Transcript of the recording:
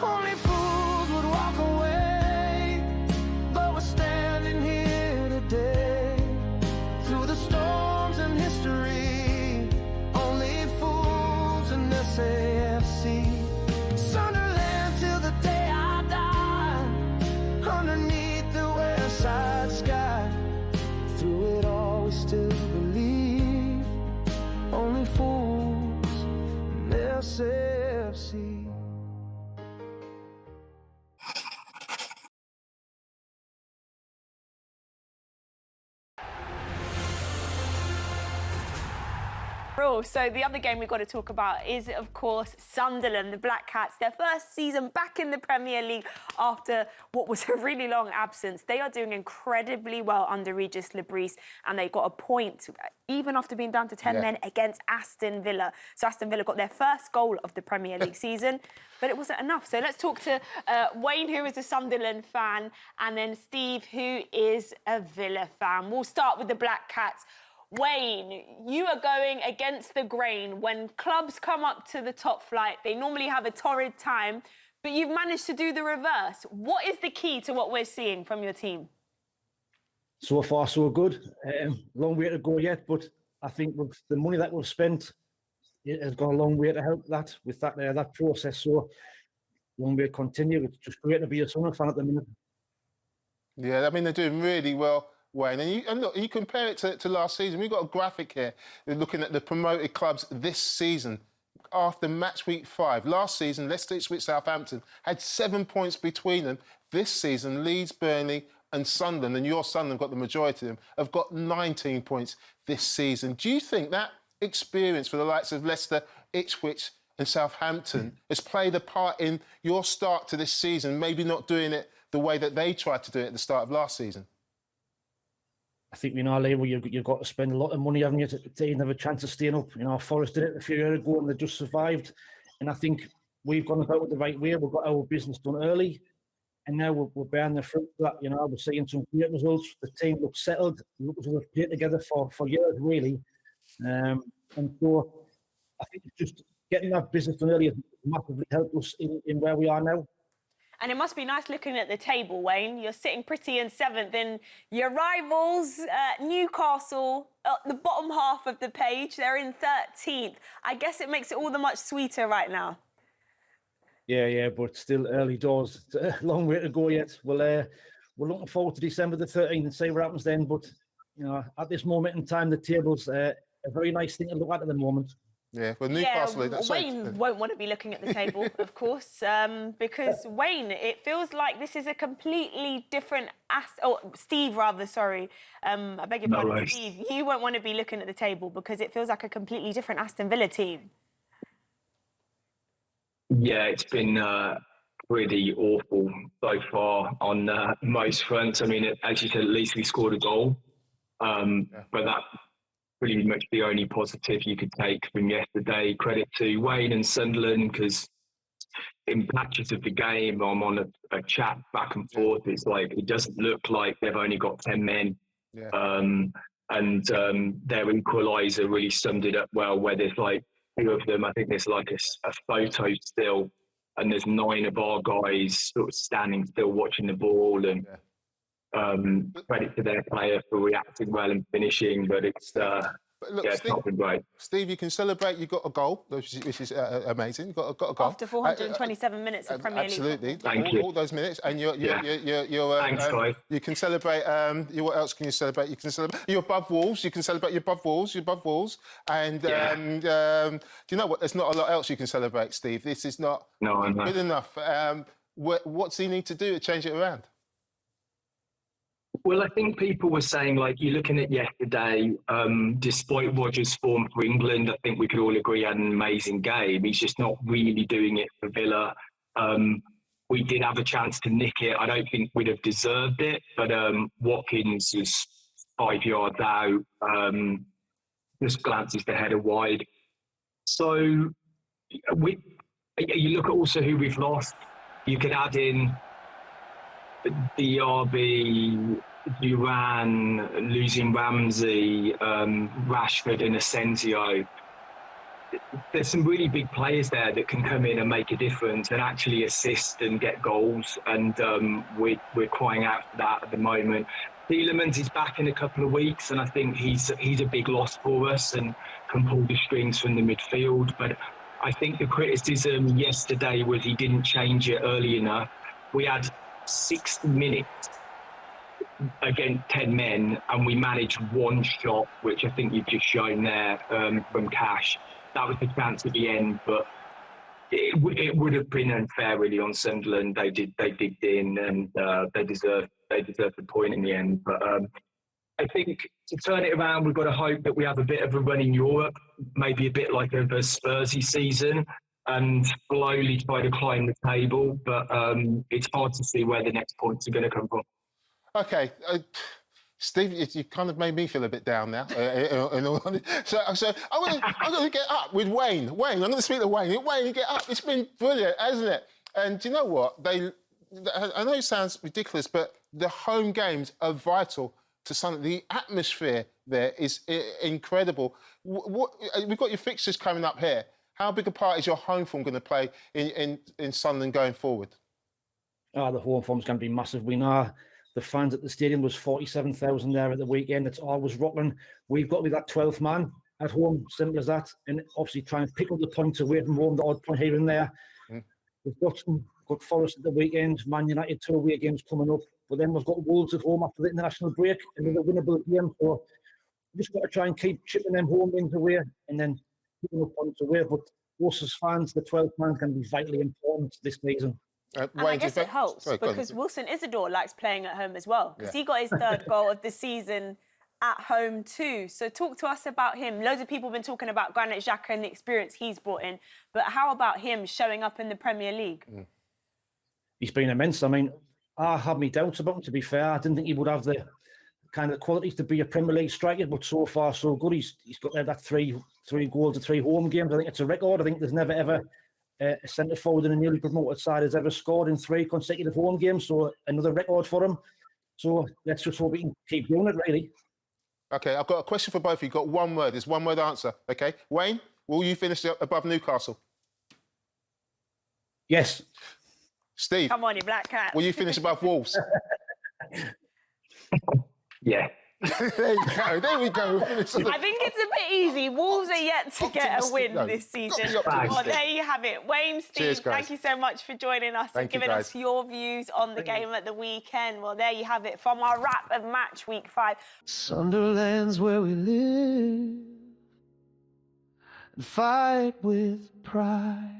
Only fools would walk away, but we're standing here today. Through the storms and history, only fools and SAFC. Sunderland till the day I die, underneath the Wearside sky. Through it all we still believe, only fools and SAFC. So the other game we've got to talk about is, of course, Sunderland, the Black Cats. Their first season back in the Premier League after what was a really long absence. They are doing incredibly well under Regis Lebris, and they got a point, even after being down to 10 men, against Aston Villa. So Aston Villa got their first goal of the Premier League season, but it wasn't enough. So let's talk to Wayne, who is a Sunderland fan, and then Steve, who is a Villa fan. We'll start with the Black Cats. Wayne, you are going against the grain. When clubs come up to the top flight, they normally have a torrid time, but you've managed to do the reverse. What is the key to what we're seeing from your team? So far, so good. Long way to go yet, but I think with the money that we've spent, it has gone a long way to help that with that process. So long way to continue. It's just great to be a Sunderland fan at the minute. Yeah, I mean, they're doing really well, Wayne. And look, you compare it to last season. We've got a graphic here looking at the promoted clubs this season. After match week 5, last season, Leicester, Ipswich, Southampton had 7 points between them. This season, Leeds, Burnley and Sunderland, and your Sunderland got the majority of them, have got 19 points this season. Do you think that experience for the likes of Leicester, Ipswich and Southampton has played a part in your start to this season, maybe not doing it the way that they tried to do it at the start of last season? I think, Leroy, you've got to spend a lot of money, haven't you, to even have a chance of staying up. Forest did it a few years ago and they just survived. And I think we've gone about it the right way. We've got our business done early. And now we're bearing the fruit of that. We're seeing some great results. The team looks settled. Looks as if we've played together for years, really. And so I think just getting that business done early has massively helped us in where we are now. And it must be nice looking at the table, Wayne. You're sitting pretty in 7th, and your rivals, Newcastle, at the bottom half of the page, they're in 13th. I guess it makes it all the much sweeter right now. Yeah, but still early doors. It's a long way to go yet. We're looking forward to December the 13th and see what happens then. But, at this moment in time, the table's a very nice thing to look at the moment. Yeah, well, Newcastle... Wayne won't want to be looking at the table, of course, because, Wayne, it feels like this is a completely different... Steve, rather, sorry. I beg your pardon, Steve. You won't want to be looking at the table because it feels like a completely different Aston Villa team. Yeah, it's been pretty awful so far on most fronts. I mean, as you said, at least we scored a goal, but that... pretty much the only positive you could take from yesterday. Credit to Wayne and Sunderland, because in patches of the game, I'm on a chat back and forth. It's like, it doesn't look like they've only got 10 men. Yeah. And their equaliser really summed it up well, where there's like 2 of them, I think there's like a photo still, and there's 9 of our guys sort of standing still watching the ball, and credit to their player for reacting well and finishing, but it's look, it's not been great. Steve, you can celebrate. You got a goal, which is amazing. You got a goal after 427 minutes of Premier League. Absolutely, thank you. All those minutes, and you're thanks, guys. You can celebrate. What else can you celebrate? You can celebrate. You're above Wolves. You can celebrate. You're above Wolves. You're above Wolves. And do you know what? There's not a lot else you can celebrate, Steve. This is not good enough. What's he need to do to change it around? Well, I think people were saying, like, you're looking at yesterday, despite Rodgers' form for England, I think we could all agree he had an amazing game. He's just not really doing it for Villa. We did have a chance to nick it. I don't think we'd have deserved it, but Watkins was 5 yards out, just glances the header wide. So you look at also who we've lost. You could add in DRB, Duran, losing Ramsey, Rashford and Asensio. there's some really big players there that can come in and make a difference and actually assist and get goals. And we're crying out for that at the moment. Tielemans is back in a couple of weeks, and I think he's a big loss for us and can pull the strings from the midfield. But I think the criticism yesterday was he didn't change it early enough. We had 60 minutes against 10 men, and we managed one shot, which I think you've just shown there from Cash. That was the chance at the end, but it would have been unfair really on Sunderland. They digged in, and they deserved the point in the end. But I think to turn it around, we've got to hope that we have a bit of a run in Europe, maybe a bit like a Spursy season, and slowly try to climb the table. But it's hard to see where the next points are going to come from. Okay, Steve, you kind of made me feel a bit down now. So I'm going to get up with Wayne. Wayne, I'm going to speak to Wayne. Wayne, you get up. It's been brilliant, hasn't it? And do you know what? I know it sounds ridiculous, but the home games are vital to something. The atmosphere there is incredible. We've got your fixtures coming up here. How big a part is your home form going to play in Sunderland going forward? Oh, the home form's going to be massive. We know the fans at the stadium was 47,000 there at the weekend. It's always rocking. We've got to be that 12th man at home, simple as that. And obviously try and pick up the points away from home, the odd point here and there. We've got some good Forest at the weekend, Man United 2 away games coming up. But then we've got Wolves at home after the international break, another winnable game. So we've just got to try and keep chipping them home wins away and then picking up points away. But us as fans, the 12th man can be vitally important this season. And I guess it helps because Wilson Isidore likes playing at home as well, because he got his third goal of the season at home too. So talk to us about him. Loads of people have been talking about Granit Xhaka and the experience he's brought in, but how about him showing up in the Premier League? He's been immense. I mean, I had my doubts about him, to be fair. I didn't think he would have the kind of qualities to be a Premier League striker, but so far so good. He's got that three goals in 3 home games. I think it's a record. I think there's never ever a centre forward in a newly promoted side has ever scored in 3 consecutive home games, so another record for him. So let's just hope we can keep doing it, really. Okay, I've got a question for both of you. You've got one word. There's one word answer. Okay, Wayne, will you finish above Newcastle? Yes. Steve, come on, you Black Cat. Will you finish above Wolves? Yeah. There you go. There we go. I think it's a bit easy. Wolves are yet to get a win this season. Well, there you have it. Wayne, Steve, cheers, thank you so much for joining us and giving us your views on the game at the weekend. Well, there you have it from our wrap of match week 5. Sunderland's where we live and fight with pride.